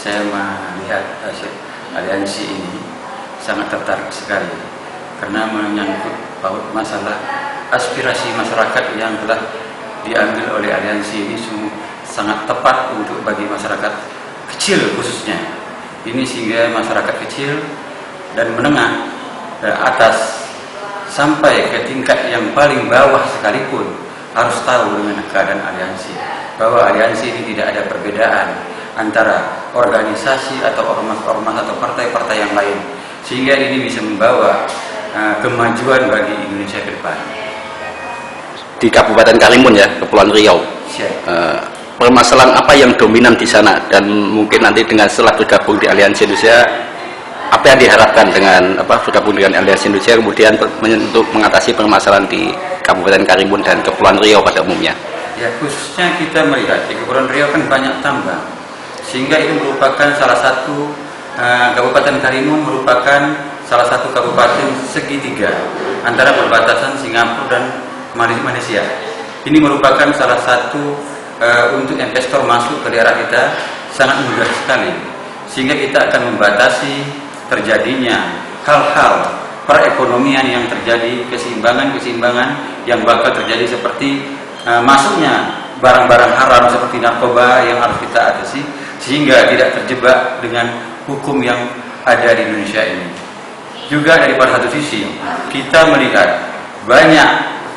saya melihat aliansi ini sangat tertarik sekali karena menyangkut paut masalah aspirasi masyarakat yang telah diambil oleh aliansi ini sangat tepat untuk bagi masyarakat kecil khususnya. Ini sehingga masyarakat kecil dan menengah ke atas sampai ke tingkat yang paling bawah sekalipun harus tahu dengan keadaan aliansi, bahwa aliansi ini tidak ada perbedaan antara organisasi atau ormas-ormas atau partai-partai yang lain, sehingga ini bisa membawa kemajuan bagi Indonesia ke depan. Di Kabupaten Karimun ya, Kepulauan Riau, permasalahan apa yang dominan di sana, dan mungkin nanti dengan setelah bergabung di Aliansi Indonesia, apa yang diharapkan dengan bergabung dengan Aliansi Indonesia kemudian untuk mengatasi permasalahan di Kabupaten Karimun dan Kepulauan Riau pada umumnya? Ya, khususnya kita melihat di Kepulauan Riau kan banyak tambang, sehingga itu merupakan salah satu Kabupaten Karimun merupakan salah satu kabupaten segitiga antara perbatasan Singapura dan Malaysia. Ini merupakan salah satu untuk investor masuk ke daerah kita sangat mudah sekali, sehingga kita akan membatasi terjadinya hal-hal perekonomian yang terjadi, keseimbangan yang bakal terjadi seperti masuknya barang-barang haram seperti narkoba yang harus kita atasi, sehingga tidak terjebak dengan hukum yang ada di Indonesia ini. Juga dari pada satu sisi kita melihat banyak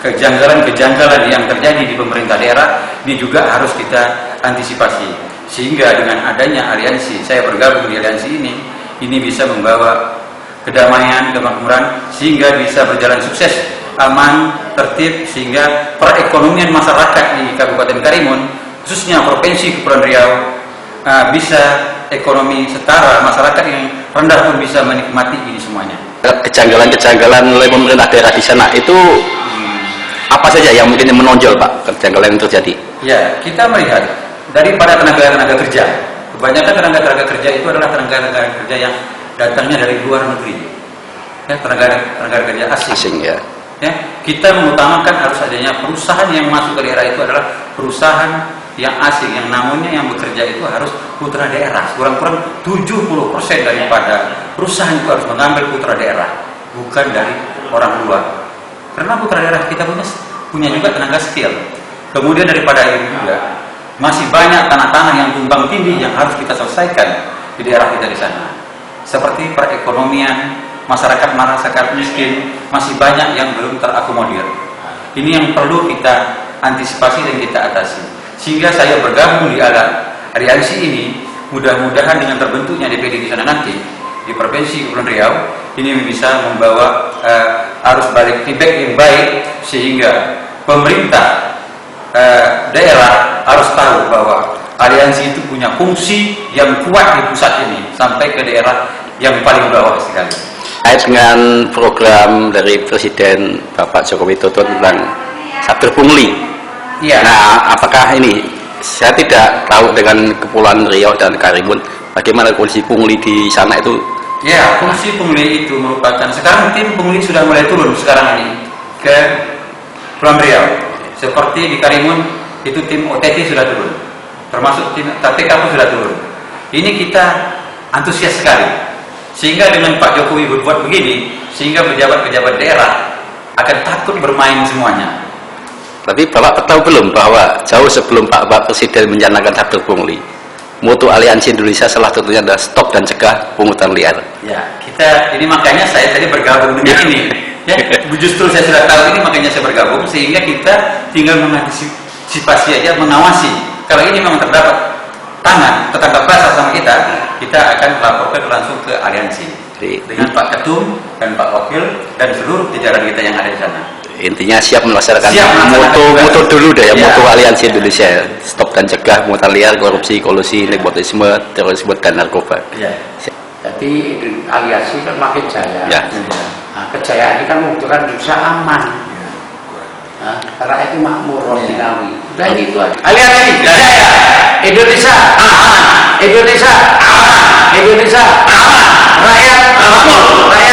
kejanggalan-kejanggalan yang terjadi di pemerintah daerah, ini juga harus kita antisipasi, sehingga dengan adanya aliansi, saya bergabung di aliansi ini bisa membawa kedamaian, kemakmuran, sehingga bisa berjalan sukses, aman, tertib, sehingga perekonomian masyarakat di Kabupaten Karimun, khususnya Provinsi Kepulauan Riau, bisa ekonomi setara, masyarakat yang rendah pun bisa menikmati ini semuanya. Kejanggalan-kejanggalan oleh pemerintah daerah di sana itu apa saja yang mungkin menonjol, Pak, kejanggalan yang terjadi? Ya, kita melihat daripada tenaga kerja, kebanyakan tenaga kerja itu adalah tenaga kerja yang datangnya dari luar negeri, ya, tenaga kerja asing ya. Ya, kita mengutamakan harus adanya perusahaan yang masuk ke daerah itu adalah perusahaan yang asing, yang namanya yang bekerja itu harus putra daerah. Kurang-kurang 70% daripada perusahaan itu harus mengambil putra daerah, bukan dari orang luar. Karena putra daerah kita punya juga tenaga skill. Kemudian daripada itu juga masih banyak tanah-tanah yang tumbang tindih yang harus kita selesaikan di daerah kita di sana. Seperti perekonomian, masyarakat miskin masih banyak yang belum terakomodir. Ini yang perlu kita antisipasi dan kita atasi. Sehingga saya bergabung di aliansi ini, mudah-mudahan dengan terbentuknya DPD di sana nanti di Provinsi Kepulauan Riau, ini bisa membawa arus balik feedback yang baik, sehingga pemerintah daerah harus tahu bahwa aliansi itu punya fungsi yang kuat di pusat ini sampai ke daerah yang paling bawah sekali. Kait dengan program dari Presiden Bapak Joko Widodo tentang Sabtu Pungli. Ya. Nah, apakah ini, saya tidak tahu dengan Kepulauan Riau dan Karimun, bagaimana kondisi pungli di sana itu? Ya, fungsi pungli itu merupakan, sekarang tim pungli sudah mulai turun sekarang ini ke Kepulauan Riau. Seperti di Karimun itu tim OTT sudah turun, termasuk tim TTK pun sudah turun. Ini kita antusias sekali, sehingga dengan Pak Jokowi berbuat begini, sehingga pejabat-pejabat daerah akan takut bermain semuanya. Tapi Bapak tahu belum bahwa jauh sebelum Pak Presiden mencanangkan Sabtu Pungli, mutu Aliansi Indonesia salah satunya adalah stop dan cegah pungutan liar. Ya, ini makanya saya tadi bergabung dengan ini. Ya, justru saya sudah tahu ini, makanya saya bergabung, sehingga kita tinggal mengantisipasi aja, mengawasi. Kalau ini memang terdapat tertangkap basah sama kita akan laporkan langsung ke aliansi dengan Pak Ketum dan Pak Wakil dan seluruh jajaran kita yang ada di sana. Intinya siap melaksanakan mutu dulu deh ya, mutu Aliansi Indonesia, stop dan cegah pungutan liar, korupsi, kolusi, nepotisme, terorisme dan narkoba. Ya. Jadi aliansi kan makin jaya. Ya. Nah, kejayaan ini kan membutuhkan Indonesia aman. Nah, karena itu makmur Rohinawi. Udah itu aja. Aliansi jaya, Indonesia aman, Indonesia aman, Indonesia aman, rakyat makmur, rakyat